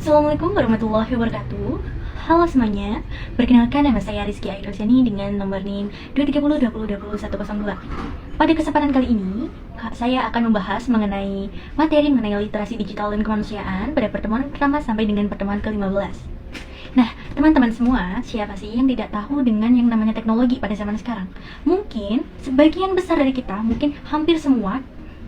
Assalamualaikum warahmatullahi wabarakatuh. Halo semuanya, perkenalkan nama saya Rizky Aidosyani dengan nomor NIM 23020200102. Pada kesempatan kali ini, saya akan membahas mengenai materi mengenai literasi digital dan kemanusiaan pada pertemuan pertama sampai dengan pertemuan ke-15. Nah, teman-teman semua, siapa sih yang tidak tahu dengan yang namanya teknologi pada zaman sekarang? Mungkin sebagian besar dari kita, mungkin hampir semua,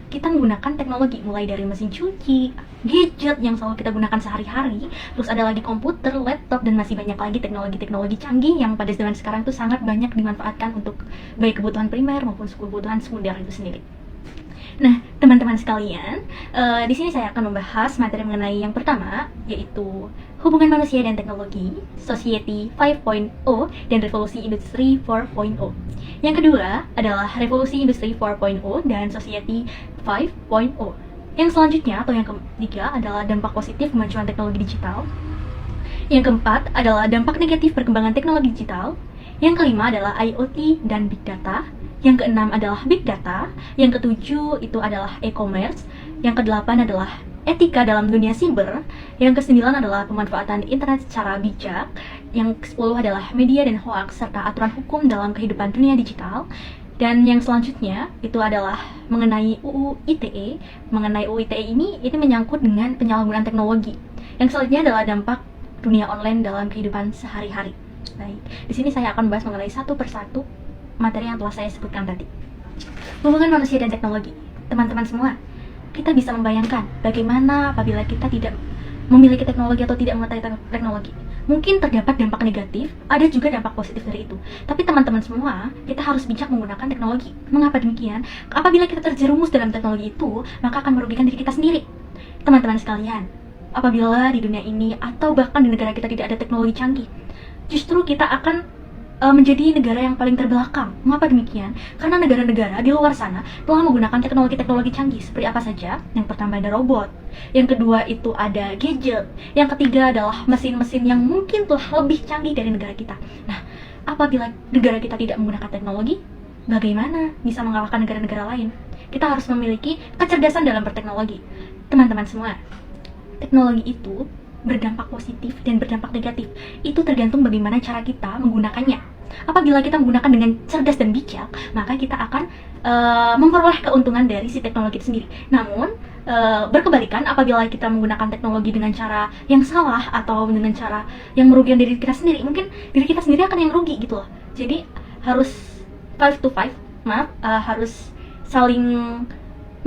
kita menggunakan teknologi, mulai dari mesin cuci, gadget yang selalu kita gunakan sehari-hari, terus ada lagi komputer, laptop, dan masih banyak lagi teknologi-teknologi canggih yang pada zaman sekarang itu sangat banyak dimanfaatkan untuk baik kebutuhan primer maupun kebutuhan sekunder itu sendiri. Nah, teman-teman sekalian, di sini saya akan membahas materi mengenai yang pertama, yaitu hubungan manusia dan teknologi, Society 5.0 dan Revolusi Industri 4.0. Yang kedua adalah Revolusi Industri 4.0 dan Society 5.0. Yang selanjutnya atau yang ketiga adalah dampak positif kemajuan teknologi digital. Yang keempat adalah dampak negatif perkembangan teknologi digital. Yang kelima adalah IoT dan Big Data. Yang keenam adalah Big Data. Yang ketujuh itu adalah e-commerce. Yang kedelapan adalah etika dalam dunia siber. Yang kesembilan adalah pemanfaatan internet secara bijak. Yang ke-10 adalah media dan hoax serta aturan hukum dalam kehidupan dunia digital. Dan yang selanjutnya itu adalah mengenai UU ITE. Mengenai UU ITE ini menyangkut dengan penyalahgunaan teknologi. Yang selanjutnya adalah dampak dunia online dalam kehidupan sehari-hari. Baik, di sini saya akan membahas mengenai satu persatu materi yang telah saya sebutkan tadi. Hubungan manusia dan teknologi. Teman-teman semua, kita bisa membayangkan bagaimana apabila kita tidak memiliki teknologi atau tidak mengetahui teknologi. Mungkin terdapat dampak negatif, ada juga dampak positif dari itu. Tapi teman-teman semua, kita harus bijak menggunakan teknologi. Mengapa demikian? Apabila kita terjerumus dalam teknologi itu, maka akan merugikan diri kita sendiri. Teman-teman sekalian, apabila di dunia ini atau bahkan di negara kita tidak ada teknologi canggih, justru kita akan menjadi negara yang paling terbelakang. Mengapa demikian? Karena negara-negara di luar sana telah menggunakan teknologi-teknologi canggih. Seperti apa saja? Yang pertama ada robot, yang kedua itu ada gadget, yang ketiga adalah mesin-mesin yang mungkin telah lebih canggih dari negara kita. Nah, apabila negara kita tidak menggunakan teknologi, bagaimana bisa mengalahkan negara-negara lain? Kita harus memiliki kecerdasan dalam berteknologi. Teman-teman semua, teknologi itu berdampak positif dan berdampak negatif. Itu tergantung bagaimana cara kita menggunakannya. Apabila kita menggunakan dengan cerdas dan bijak, maka kita akan memperoleh keuntungan dari si teknologi itu sendiri. Namun, berkebalikan apabila kita menggunakan teknologi dengan cara yang salah atau dengan cara yang merugikan diri kita sendiri, mungkin diri kita sendiri akan yang rugi gitu loh. Jadi harus 5 to 5, harus saling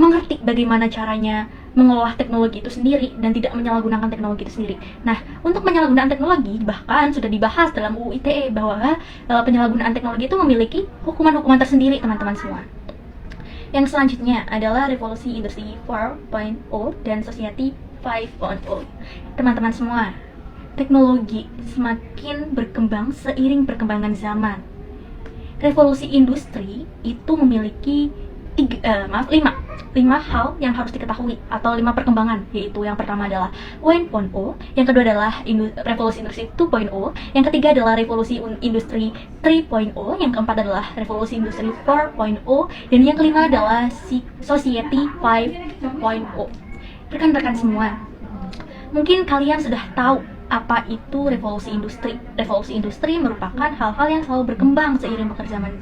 mengerti bagaimana caranya mengolah teknologi itu sendiri dan tidak menyalahgunakan teknologi itu sendiri. Nah, untuk penyalahgunaan teknologi bahkan sudah dibahas dalam UU ITE bahwa penyalahgunaan teknologi itu memiliki hukuman-hukuman tersendiri, teman-teman semua. Yang selanjutnya adalah Revolusi Industri 4.0 dan Society 5.0. Teman-teman semua, teknologi semakin berkembang seiring perkembangan zaman. Revolusi industri itu memiliki 5 hal yang harus diketahui atau 5 perkembangan, yaitu yang pertama adalah 1.0, yang kedua adalah revolusi industri 2.0, yang ketiga adalah revolusi industri 3.0, yang keempat adalah revolusi industri 4.0, dan yang kelima adalah society 5.0. Rekan-rekan semua, mungkin kalian sudah tahu apa itu revolusi industri. Revolusi industri merupakan hal-hal yang selalu berkembang seiring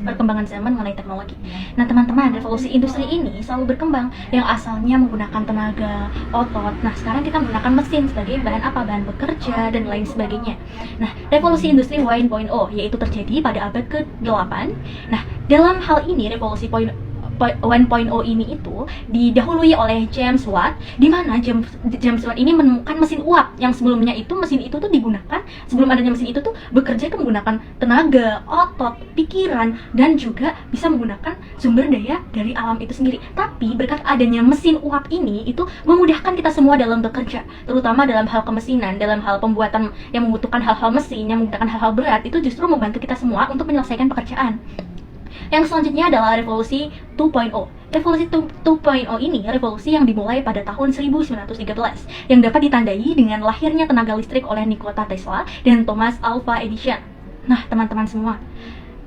perkembangan zaman mengenai teknologi. Nah, teman-teman, revolusi industri ini selalu berkembang yang asalnya menggunakan tenaga otot. Nah, sekarang kita menggunakan mesin sebagai bahan apa? Bahan bekerja dan lain sebagainya. Nah, revolusi industri 1.0 yaitu terjadi pada abad ke-8. Nah, dalam hal ini revolusi 1.0 ini itu didahului oleh James Watt, di mana James Watt ini menemukan mesin uap yang sebelumnya itu mesin itu tuh digunakan, sebelum adanya mesin itu tuh bekerja itu menggunakan tenaga, otot, pikiran, dan juga bisa menggunakan sumber daya dari alam itu sendiri. Tapi berkat adanya mesin uap ini itu memudahkan kita semua dalam bekerja, terutama dalam hal kemesinan, dalam hal pembuatan yang membutuhkan hal-hal mesin, yang membutuhkan hal-hal berat, itu justru membantu kita semua untuk menyelesaikan pekerjaan. Yang selanjutnya adalah revolusi 2.0. Revolusi 2.0 ini revolusi yang dimulai pada tahun 1913 yang dapat ditandai dengan lahirnya tenaga listrik oleh Nikola Tesla dan Thomas Alva Edison. Nah, teman-teman semua,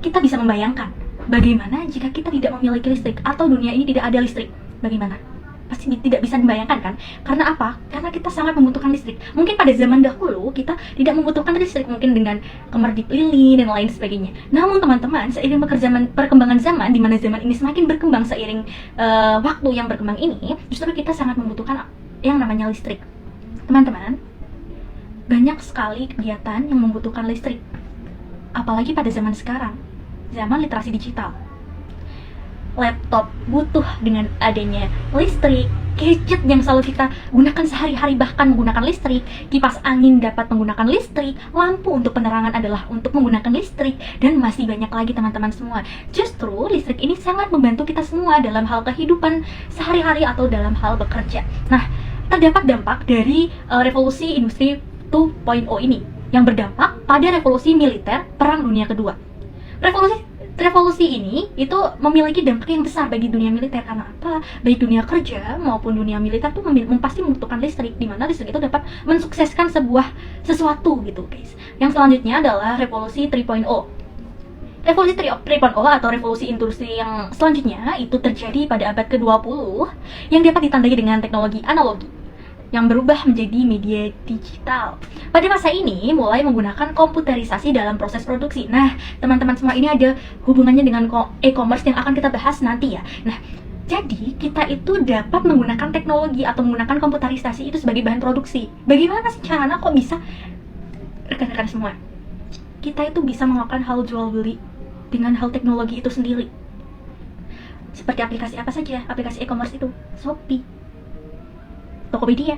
kita bisa membayangkan bagaimana jika kita tidak memiliki listrik atau dunia ini tidak ada listrik. Bagaimana? pasti tidak bisa dibayangkan kan? Karena apa? Karena kita sangat membutuhkan listrik. Mungkin pada zaman dahulu kita tidak membutuhkan listrik, mungkin dengan kamar dip lilin dan lain sebagainya. Namun teman-teman, seiring perkembangan zaman, di mana zaman ini semakin berkembang seiring waktu yang berkembang ini, justru kita sangat membutuhkan yang namanya listrik. Teman-teman, banyak sekali kegiatan yang membutuhkan listrik. Apalagi pada zaman sekarang, zaman literasi digital. Laptop butuh dengan adanya listrik, gadget yang selalu kita gunakan sehari-hari bahkan menggunakan listrik, kipas angin dapat menggunakan listrik, lampu untuk penerangan adalah untuk menggunakan listrik, dan masih banyak lagi teman-teman semua. Justru listrik ini sangat membantu kita semua dalam hal kehidupan sehari-hari atau dalam hal bekerja. Nah, terdapat dampak dari revolusi industri 2.0 ini yang berdampak pada revolusi militer Perang Dunia Kedua. Revolusi ini itu memiliki dampak yang besar bagi dunia militer. Karena apa? Baik dunia kerja maupun dunia militer tuh pasti membutuhkan listrik, di mana listrik itu dapat mensukseskan sesuatu gitu guys. Yang selanjutnya adalah revolusi 3.0. Revolusi 3.0 atau revolusi industri yang selanjutnya itu terjadi pada abad ke-20 yang dapat ditandai dengan teknologi analogi yang berubah menjadi media digital. Pada masa ini mulai menggunakan komputerisasi dalam proses produksi. Nah, teman-teman semua, ini ada hubungannya dengan e-commerce yang akan kita bahas nanti ya. Nah, jadi kita itu dapat menggunakan teknologi atau menggunakan komputerisasi itu sebagai bahan produksi. Bagaimana sih caranya kok bisa? Rekan-rekan semua, kita itu bisa melakukan hal jual beli dengan hal teknologi itu sendiri. Seperti aplikasi apa saja? Aplikasi e-commerce itu, Shopee, Tokopedia,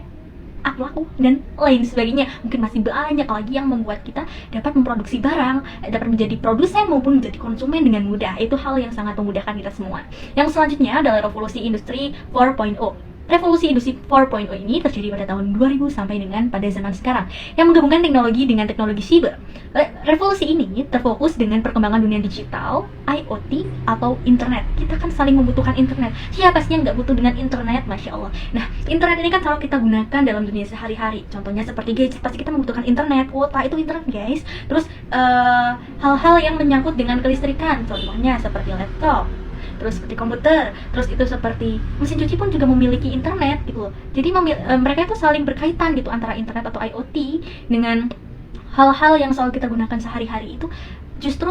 Laku, dan lain sebagainya. Mungkin masih banyak lagi yang membuat kita dapat memproduksi barang, dapat menjadi produsen maupun menjadi konsumen dengan mudah. Itu hal yang sangat memudahkan kita semua. Yang selanjutnya adalah revolusi industri 4.0. Revolusi industri 4.0 ini terjadi pada tahun 2000 sampai dengan pada zaman sekarang, yang menggabungkan teknologi dengan teknologi siber. Revolusi ini terfokus dengan perkembangan dunia digital, IoT, atau internet. Kita kan saling membutuhkan internet. Siapa sih yang nggak butuh dengan internet? Masya Allah. Nah, internet ini kan selalu kita gunakan dalam dunia sehari-hari. Contohnya seperti gadget, pasti kita membutuhkan internet. Kuota itu internet guys. Terus hal-hal yang menyangkut dengan kelistrikan, contohnya seperti laptop, terus seperti komputer, terus itu seperti mesin cuci pun juga memiliki internet gitu loh. Jadi mereka itu saling berkaitan gitu, antara internet atau IoT dengan hal-hal yang selalu kita gunakan sehari-hari itu justru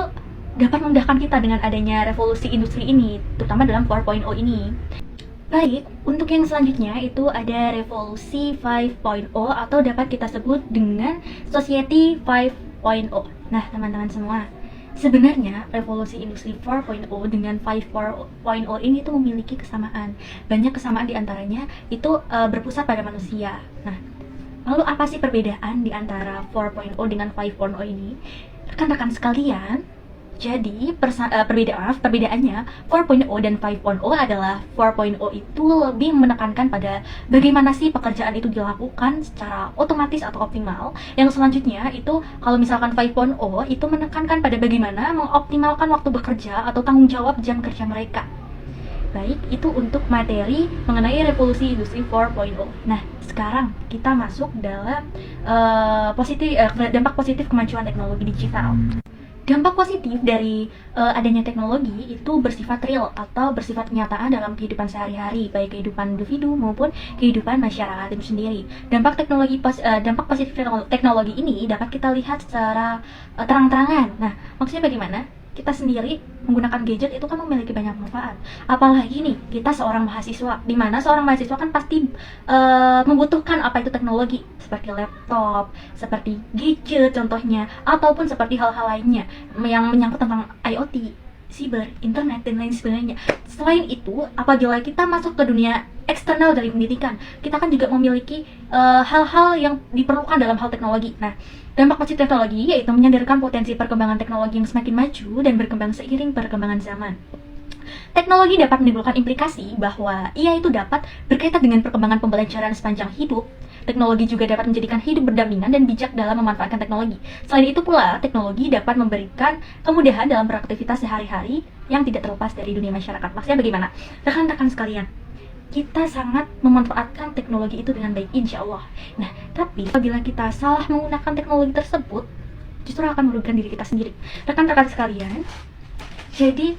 dapat memudahkan kita dengan adanya revolusi industri ini, terutama dalam 4.0 ini. Baik, untuk yang selanjutnya itu ada revolusi 5.0 atau dapat kita sebut dengan Society 5.0. Nah, teman-teman semua, sebenarnya revolusi industri 4.0 dengan 5.0 ini tuh memiliki kesamaan. Banyak kesamaan diantaranya itu berpusat pada manusia. Nah, lalu apa sih perbedaan di antara 4.0 dengan 5.0 ini? Rekan-rekan sekalian, jadi perbedaannya 4.0 dan 5.0 adalah 4.0 itu lebih menekankan pada bagaimana sih pekerjaan itu dilakukan secara otomatis atau optimal. Yang selanjutnya itu kalau misalkan 5.0 itu menekankan pada bagaimana mengoptimalkan waktu bekerja atau tanggung jawab jam kerja mereka. Baik, itu untuk materi mengenai revolusi industri 4.0. Nah, sekarang kita masuk dalam dampak positif kemajuan teknologi digital. Dampak positif dari adanya teknologi itu bersifat real atau bersifat kenyataan dalam kehidupan sehari-hari, baik kehidupan individu maupun kehidupan masyarakat itu sendiri. Dampak positif teknologi ini dapat kita lihat secara terang-terangan. Nah, maksudnya bagaimana? Kita sendiri menggunakan gadget itu kan memiliki banyak manfaat. Apalagi nih, kita seorang mahasiswa, di mana seorang mahasiswa kan pasti membutuhkan apa itu teknologi, seperti laptop, seperti gadget contohnya, ataupun seperti hal-hal lainnya yang menyangkut tentang IoT, siber, internet, dan lain sebagainya. Selain itu, apabila kita masuk ke dunia eksternal dari pendidikan, kita kan juga memiliki hal-hal yang diperlukan dalam hal teknologi. Nah, dampak positif teknologi yaitu menyadarkan potensi perkembangan teknologi yang semakin maju dan berkembang seiring perkembangan zaman. Teknologi dapat menimbulkan implikasi bahwa ia itu dapat berkaitan dengan perkembangan pembelajaran sepanjang hidup. Teknologi juga dapat menjadikan hidup berdampingan dan bijak dalam memanfaatkan teknologi. Selain itu pula, teknologi dapat memberikan kemudahan dalam beraktivitas sehari-hari yang tidak terlepas dari dunia masyarakat. Maksudnya bagaimana? Rekan-rekan sekalian, kita sangat memanfaatkan teknologi itu dengan baik, insya Allah. Nah, tapi apabila kita salah menggunakan teknologi tersebut, justru akan merugikan diri kita sendiri. Rekan-rekan sekalian, Jadi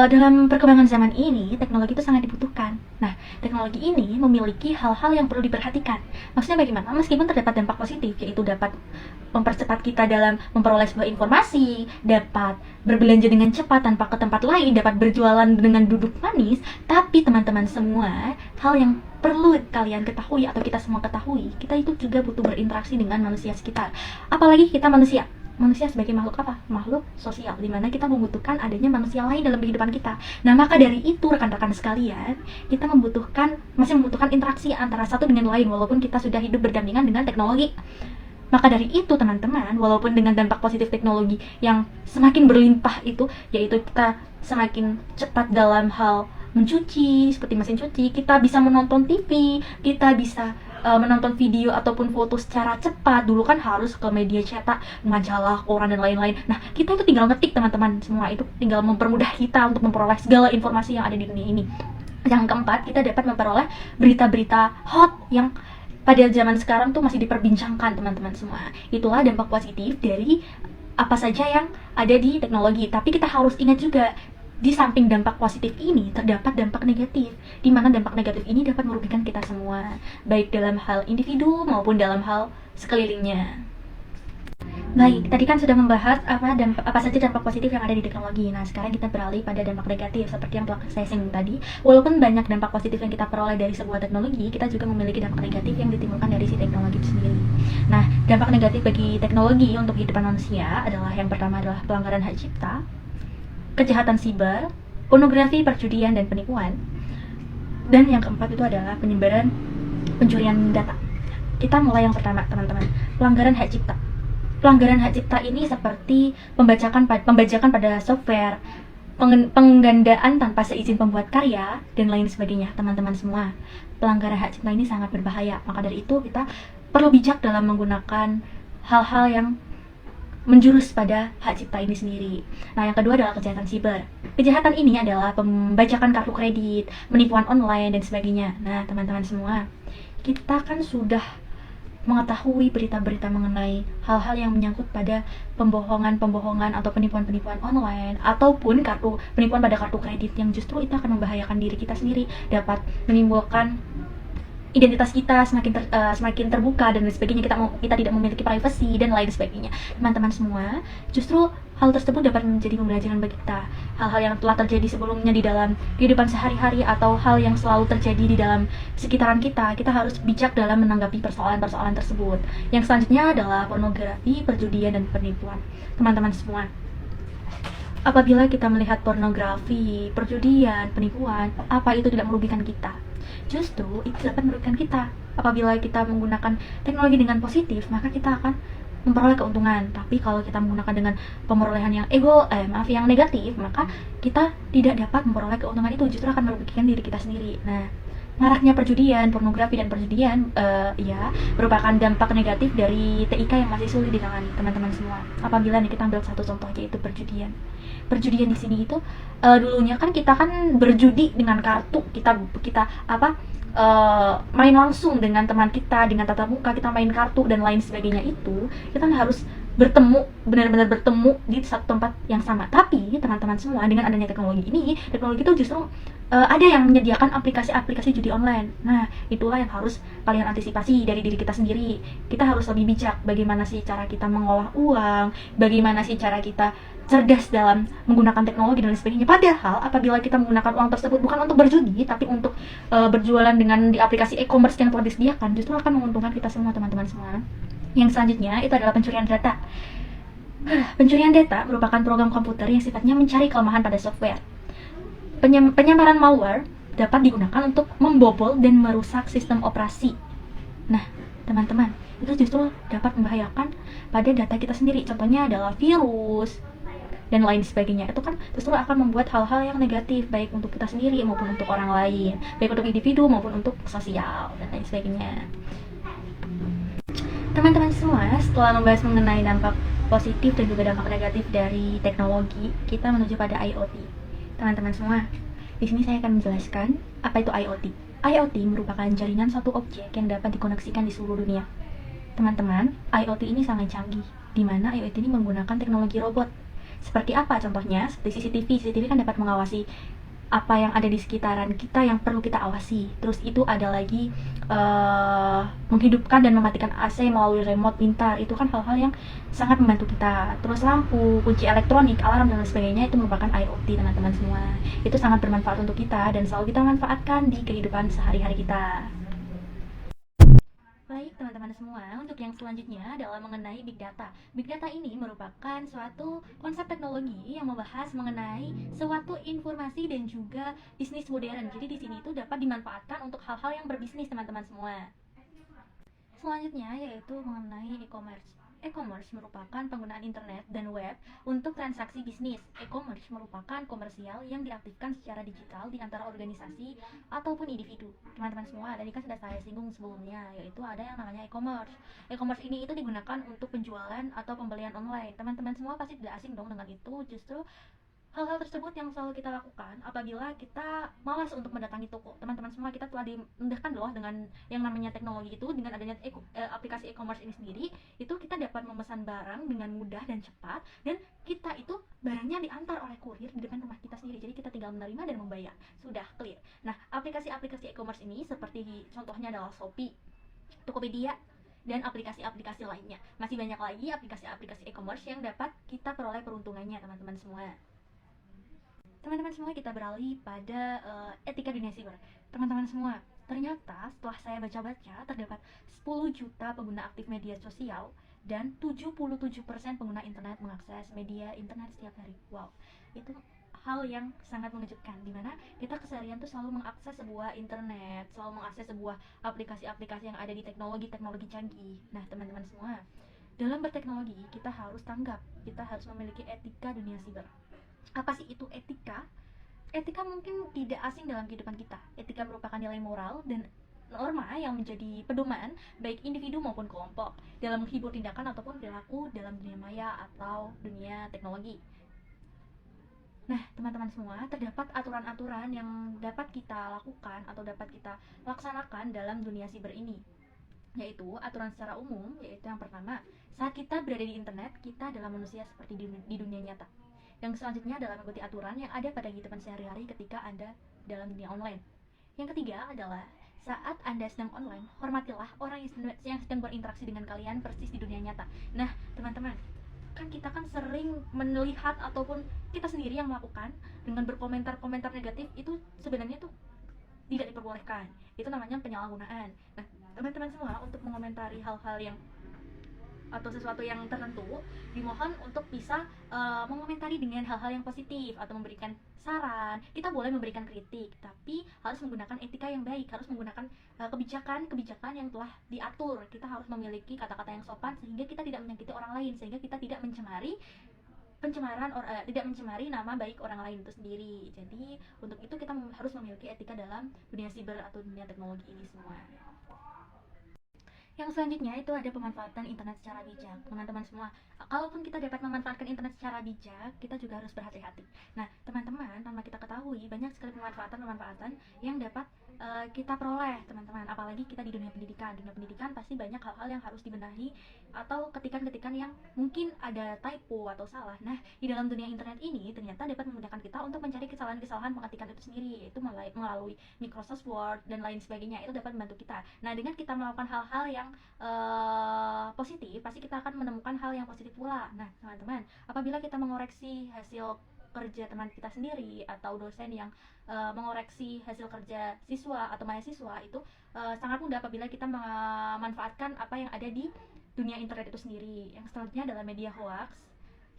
dalam perkembangan zaman ini teknologi itu sangat dibutuhkan. Nah, teknologi ini memiliki hal-hal yang perlu diperhatikan. Maksudnya bagaimana? Meskipun terdapat dampak positif, yaitu dapat mempercepat kita dalam memperoleh sebuah informasi, dapat berbelanja dengan cepat tanpa ke tempat lain, dapat berjualan dengan duduk manis, tapi teman-teman semua, hal yang perlu kalian ketahui atau kita semua ketahui, kita itu juga butuh berinteraksi dengan manusia sekitar. Apalagi kita manusia sebagai makhluk apa? Makhluk sosial, dimana kita membutuhkan adanya manusia lain dalam kehidupan kita. Nah, maka dari itu rekan-rekan sekalian, kita masih membutuhkan interaksi antara satu dengan lain walaupun kita sudah hidup berdampingan dengan teknologi. Maka dari itu teman-teman, walaupun dengan dampak positif teknologi yang semakin berlimpah itu, yaitu kita semakin cepat dalam hal mencuci, seperti mesin cuci, kita bisa menonton TV, kita bisa menonton video ataupun foto secara cepat. Dulu kan harus ke media cetak, majalah, koran dan lain-lain. Nah, kita itu tinggal ngetik teman-teman semua, itu tinggal mempermudah kita untuk memperoleh segala informasi yang ada di dunia ini. Yang keempat, kita dapat memperoleh berita-berita hot yang pada zaman sekarang tuh masih diperbincangkan teman-teman semua. Itulah dampak positif dari apa saja yang ada di teknologi. Tapi kita harus ingat juga, di samping dampak positif ini terdapat dampak negatif, di mana dampak negatif ini dapat merugikan kita semua, baik dalam hal individu maupun dalam hal sekelilingnya. Baik, tadi kan sudah membahas apa saja dampak positif yang ada di teknologi. Nah, sekarang kita beralih pada dampak negatif seperti yang telah saya singgung tadi. Walaupun banyak dampak positif yang kita peroleh dari sebuah teknologi, kita juga memiliki dampak negatif yang ditimbulkan dari si teknologi itu sendiri. Nah, dampak negatif bagi teknologi untuk kehidupan manusia adalah yang pertama adalah pelanggaran hak cipta, kejahatan siber, pornografi, perjudian, dan penipuan. Dan yang keempat itu adalah penyebaran pencurian data. Kita mulai yang pertama, teman-teman. Pelanggaran hak cipta. Pelanggaran hak cipta ini seperti pembajakan pada software, penggandaan tanpa seizin pembuat karya, dan lain sebagainya, teman-teman semua. Pelanggaran hak cipta ini sangat berbahaya. Maka dari itu kita perlu bijak dalam menggunakan hal-hal yang menjurus pada hak cipta ini sendiri. Nah, yang kedua adalah kejahatan siber. Kejahatan ini adalah pembajakan kartu kredit, penipuan online, dan sebagainya. Nah, teman-teman semua, kita kan sudah mengetahui berita-berita mengenai hal-hal yang menyangkut pada pembohongan atau penipuan-penipuan online, ataupun penipuan pada kartu kredit yang justru itu akan membahayakan diri kita sendiri, dapat menimbulkan identitas kita semakin terbuka dan lain sebagainya, kita tidak memiliki privacy dan lain sebagainya. Teman-teman semua, justru hal tersebut dapat menjadi pembelajaran bagi kita. Hal-hal yang telah terjadi sebelumnya di dalam kehidupan sehari-hari atau hal yang selalu terjadi di dalam sekitaran kita harus bijak dalam menanggapi persoalan-persoalan tersebut. Yang selanjutnya adalah pornografi, perjudian, dan penipuan. Teman-teman semua, apabila kita melihat pornografi, perjudian, penipuan, apa itu tidak merugikan kita? Justru itu dapat merugikan kita. Apabila kita menggunakan teknologi dengan positif, maka kita akan memperoleh keuntungan. Tapi kalau kita menggunakan dengan pemerolehan yang yang negatif, maka kita tidak dapat memperoleh keuntungan itu, justru akan merugikan diri kita sendiri. Nah, maraknya perjudian, pornografi, dan perjudian merupakan dampak negatif dari TIK yang masih sulit ditangani, teman-teman semua. Apabila kita ambil satu contoh, yaitu perjudian. Perjudian di sini itu dulunya kan kita berjudi dengan kartu, kita main langsung dengan teman kita, dengan tatap muka, kita main kartu dan lain sebagainya. Itu kita harus benar-benar bertemu di satu tempat yang sama. Tapi teman-teman semua, dengan adanya teknologi itu justru ada yang menyediakan aplikasi-aplikasi judi online. Nah, itulah yang harus kalian antisipasi dari diri kita sendiri. Kita harus lebih bijak bagaimana sih cara kita mengolah uang, bagaimana sih cara kita cerdas dalam menggunakan teknologi dan lain sebagainya. Padahal apabila kita menggunakan uang tersebut bukan untuk berjudi, tapi untuk berjualan dengan di aplikasi e-commerce yang telah disediakan, justru akan menguntungkan kita semua, teman-teman semua. Yang selanjutnya itu adalah pencurian data. Pencurian data merupakan program komputer yang sifatnya mencari kelemahan pada software. Penyamaran malware dapat digunakan untuk membobol dan merusak sistem operasi. Nah, teman-teman, itu justru dapat membahayakan pada data kita sendiri. Contohnya adalah virus dan lain sebagainya. Itu kan justru akan membuat hal-hal yang negatif, baik untuk kita sendiri maupun untuk orang lain, baik untuk individu maupun untuk sosial dan lain sebagainya. Teman-teman semua, setelah membahas mengenai dampak positif dan juga dampak negatif dari teknologi, kita menuju pada IoT. Teman-teman semua, di sini saya akan menjelaskan apa itu IoT. IoT merupakan jaringan satu objek yang dapat dikoneksikan di seluruh dunia. Teman-teman, IoT ini sangat canggih, di mana IoT ini menggunakan teknologi robot. Seperti apa contohnya? Seperti CCTV. CCTV kan dapat mengawasi apa yang ada di sekitaran kita yang perlu kita awasi. Terus itu ada lagi menghidupkan dan mematikan AC melalui remote pintar. Itu kan hal-hal yang sangat membantu kita. Terus lampu, kunci elektronik, alarm dan lain sebagainya itu merupakan IoT teman-teman semua. Itu sangat bermanfaat untuk kita dan selalu kita manfaatkan di kehidupan sehari-hari kita. Baik teman-teman semua, untuk yang selanjutnya adalah mengenai Big Data. Big Data ini merupakan suatu konsep teknologi yang membahas mengenai suatu informasi dan juga bisnis modern. Jadi di sini itu dapat dimanfaatkan untuk hal-hal yang berbisnis teman-teman semua. Selanjutnya yaitu mengenai e-commerce. E-commerce merupakan penggunaan internet dan web untuk transaksi bisnis. E-commerce merupakan komersial yang diaktifkan secara digital di antara organisasi ataupun individu. Teman-teman semua, tadi kan sudah saya singgung sebelumnya, yaitu ada yang namanya e-commerce. E-commerce ini itu digunakan untuk penjualan atau pembelian online. Teman-teman semua pasti tidak asing dong dengan itu. Justru hal-hal tersebut yang selalu kita lakukan apabila kita malas untuk mendatangi toko. Teman-teman semua, kita telah dimudahkan loh dengan yang namanya teknologi itu. Dengan adanya aplikasi e-commerce ini sendiri, itu kita dapat memesan barang dengan mudah dan cepat, dan kita itu barangnya diantar oleh kurir di depan rumah kita sendiri. Jadi kita tinggal menerima dan membayar. Sudah clear. Nah, aplikasi-aplikasi e-commerce ini seperti contohnya adalah Shopee, Tokopedia, dan aplikasi-aplikasi lainnya. Masih banyak lagi aplikasi-aplikasi e-commerce yang dapat kita peroleh peruntungannya, teman-teman semua. Teman-teman semua, kita beralih pada etika dunia siber. Teman-teman semua, ternyata setelah saya baca-baca, terdapat 10 juta pengguna aktif media sosial dan 77% pengguna internet mengakses media internet setiap hari. Wow, itu hal yang sangat mengejutkan, dimana kita keseharian tuh selalu mengakses sebuah internet, selalu mengakses sebuah aplikasi-aplikasi yang ada di teknologi-teknologi canggih. Nah teman-teman semua, dalam berteknologi kita harus tanggap, kita harus memiliki etika dunia siber. Apa sih itu etika? Etika mungkin tidak asing dalam kehidupan kita. Etika merupakan nilai moral dan norma yang menjadi pedoman baik individu maupun kelompok dalam menghibur tindakan ataupun perilaku dalam dunia maya atau dunia teknologi. Nah, teman-teman semua, terdapat aturan-aturan yang dapat kita lakukan atau dapat kita laksanakan dalam dunia siber ini, yaitu aturan secara umum. Yaitu yang pertama, saat kita berada di internet, kita adalah manusia seperti di dunia nyata. Yang selanjutnya adalah mengikuti aturan yang ada pada kehidupan sehari-hari ketika Anda dalam dunia online. Yang ketiga adalah saat Anda sedang online, hormatilah orang yang sedang berinteraksi dengan kalian persis di dunia nyata. Nah, teman-teman, kan kita kan sering melihat ataupun kita sendiri yang melakukan dengan berkomentar-komentar negatif, itu sebenarnya tuh tidak diperbolehkan. Itu namanya penyalahgunaan. Nah, teman-teman semua, untuk mengomentari hal-hal yang atau sesuatu yang tertentu, dimohon untuk bisa mengomentari dengan hal-hal yang positif atau memberikan saran. Kita boleh memberikan kritik, tapi harus menggunakan etika yang baik, harus menggunakan kebijakan yang telah diatur. Kita harus memiliki kata-kata yang sopan sehingga kita tidak menyakiti orang lain, sehingga kita tidak tidak mencemari nama baik orang lain itu sendiri. Jadi untuk itu kita harus memiliki etika dalam dunia siber atau dunia teknologi ini semua. Yang selanjutnya itu ada pemanfaatan internet secara bijak. Teman-teman semua, kalaupun kita dapat memanfaatkan internet secara bijak, kita juga harus berhati-hati. Nah, teman-teman, tanpa kita ketahui, banyak sekali pemanfaatan yang dapat kita peroleh, teman-teman. Apalagi kita di dunia pendidikan. Dunia pendidikan pasti banyak hal-hal yang harus dibenahi atau ketikan-ketikan yang mungkin ada typo atau salah. Nah, di dalam dunia internet ini ternyata dapat memudahkan kita untuk mencari kesalahan-kesalahan pengetikan itu sendiri, yaitu melalui Microsoft Word dan lain sebagainya. Itu dapat membantu kita. Nah, dengan kita melakukan hal-hal yang positif, pasti kita akan menemukan hal yang positif pula. Nah, teman-teman, apabila kita mengoreksi hasil kerja teman kita sendiri atau dosen yang mengoreksi hasil kerja siswa atau mahasiswa, itu sangat mudah apabila kita memanfaatkan apa yang ada di dunia internet itu sendiri. Yang selanjutnya adalah media hoax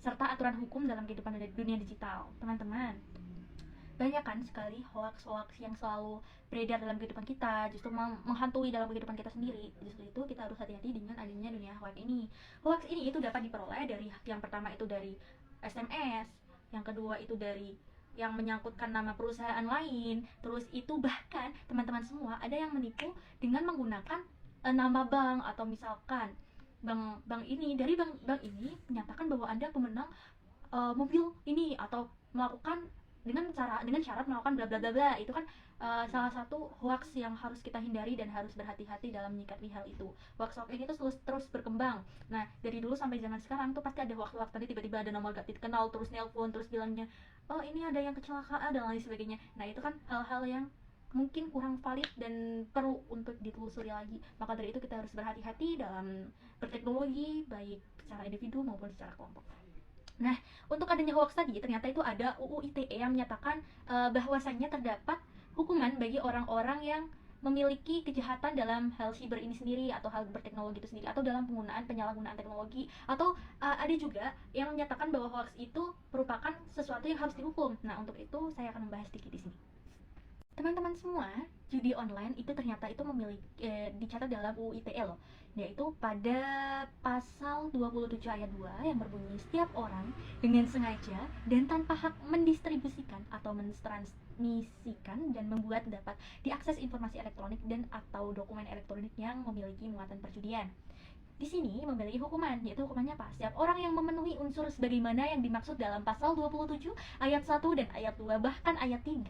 serta aturan hukum dalam kehidupan dunia digital. Teman-teman, banyak kan sekali hoax-hoax yang selalu beredar dalam kehidupan kita, justru menghantui dalam kehidupan kita sendiri. Justru itu kita harus hati-hati dengan adanya dunia hoax ini. Hoax ini itu dapat diperoleh dari, yang pertama itu dari SMS, yang kedua itu dari yang menyangkutkan nama perusahaan lain. Terus itu bahkan teman-teman semua, ada yang menipu dengan menggunakan nama bank, atau misalkan bank ini, dari bank ini menyatakan bahwa Anda pemenang mobil ini, atau melakukan dengan syarat melakukan bla bla bla bla. Itu kan salah satu hoax yang harus kita hindari dan harus berhati-hati dalam menyikapi hal itu. Hoax ini tuh terus berkembang. Nah, dari dulu sampai zaman sekarang tuh pasti ada hoax tadi, tiba-tiba ada nomor gak dikenal terus nelpon terus bilangnya, oh ini ada yang kecelakaan dan lain sebagainya. Nah, itu kan hal-hal yang mungkin kurang valid dan perlu untuk ditelusuri lagi. Maka dari itu kita harus berhati-hati dalam berteknologi, baik secara individu maupun secara kelompok. Nah, untuk adanya hoax tadi, ternyata itu ada UU ITE yang menyatakan bahwasannya terdapat hukuman bagi orang-orang yang memiliki kejahatan dalam hal siber ini sendiri atau hal berteknologi itu sendiri atau dalam penyalahgunaan teknologi, atau ada juga yang menyatakan bahwa hoax itu merupakan sesuatu yang harus dihukum. Nah, untuk itu saya akan membahas sedikit di sini. Teman-teman semua, judi online itu ternyata itu memiliki dicatat dalam UU ITE loh, yaitu pada pasal 27 ayat 2 yang berbunyi setiap orang dengan sengaja dan tanpa hak mendistribusikan atau mentransmisikan dan membuat dapat diakses informasi elektronik dan atau dokumen elektronik yang memiliki muatan perjudian. Di sini memiliki hukuman, yaitu hukumannya apa? Setiap orang yang memenuhi unsur sebagaimana yang dimaksud dalam pasal 27 ayat 1 dan ayat 2 bahkan ayat 3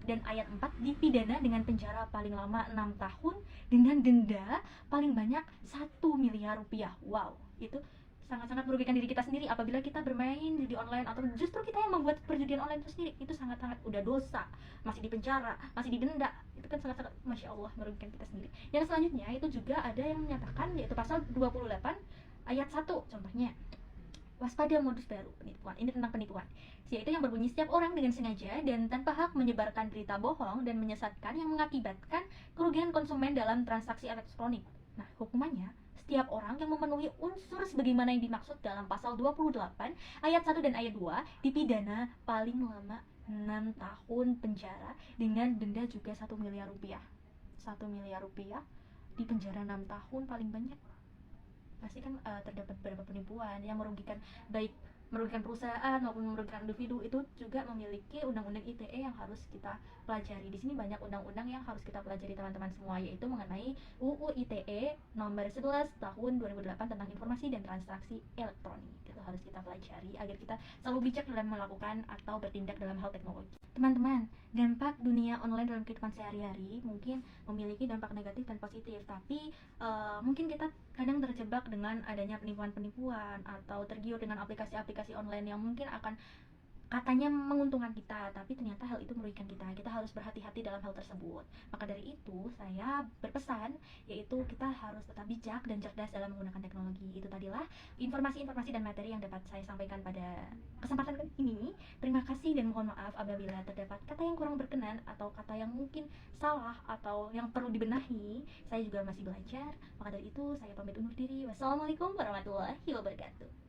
dan ayat 4 dipidana dengan penjara paling lama 6 tahun dengan denda paling banyak 1 miliar rupiah. Wow, itu sangat-sangat merugikan diri kita sendiri apabila kita bermain judi online atau justru kita yang membuat perjudian online itu sendiri. Itu sangat-sangat udah dosa, masih dipenjara, masih didenda. Itu kan sangat-sangat Masya Allah merugikan kita sendiri. Yang selanjutnya itu juga ada yang menyatakan, yaitu pasal 28 ayat 1 contohnya, waspada modus baru penipuan. Ini tentang penipuan, yaitu yang berbunyi setiap orang dengan sengaja dan tanpa hak menyebarkan berita bohong dan menyesatkan yang mengakibatkan kerugian konsumen dalam transaksi elektronik. Nah, hukumannya setiap orang yang memenuhi unsur sebagaimana yang dimaksud dalam pasal 28 ayat 1 dan ayat 2 dipidana paling lama 6 tahun penjara dengan denda juga 1 miliar rupiah. 1 miliar rupiah di penjara 6 tahun paling banyak. Pasti kan terdapat beberapa penipuan yang merugikan, baik merugikan perusahaan maupun merugikan individu. Itu juga memiliki undang-undang ITE yang harus kita pelajari. Di sini banyak undang-undang yang harus kita pelajari teman-teman semua, yaitu mengenai UU ITE nomor 11 tahun 2008 tentang informasi dan transaksi elektronik. Itu harus kita pelajari agar kita selalu bijak dalam melakukan atau bertindak dalam hal teknologi. Teman-teman, dampak dunia online dalam kehidupan sehari-hari mungkin memiliki dampak negatif dan positif, tapi mungkin kita kadang terjebak dengan adanya penipuan-penipuan atau tergiur dengan aplikasi-aplikasi online yang mungkin akan katanya menguntungkan kita, tapi ternyata hal itu merugikan kita. Kita harus berhati-hati dalam hal tersebut. Maka dari itu, saya berpesan, yaitu kita harus tetap bijak dan cerdas dalam menggunakan teknologi. Itu tadilah informasi-informasi dan materi yang dapat saya sampaikan pada kesempatan kali ini. Terima kasih dan mohon maaf apabila terdapat kata yang kurang berkenan atau kata yang mungkin salah atau yang perlu dibenahi. Saya juga masih belajar. Maka dari itu, saya pamit undur diri. Wassalamualaikum warahmatullahi wabarakatuh.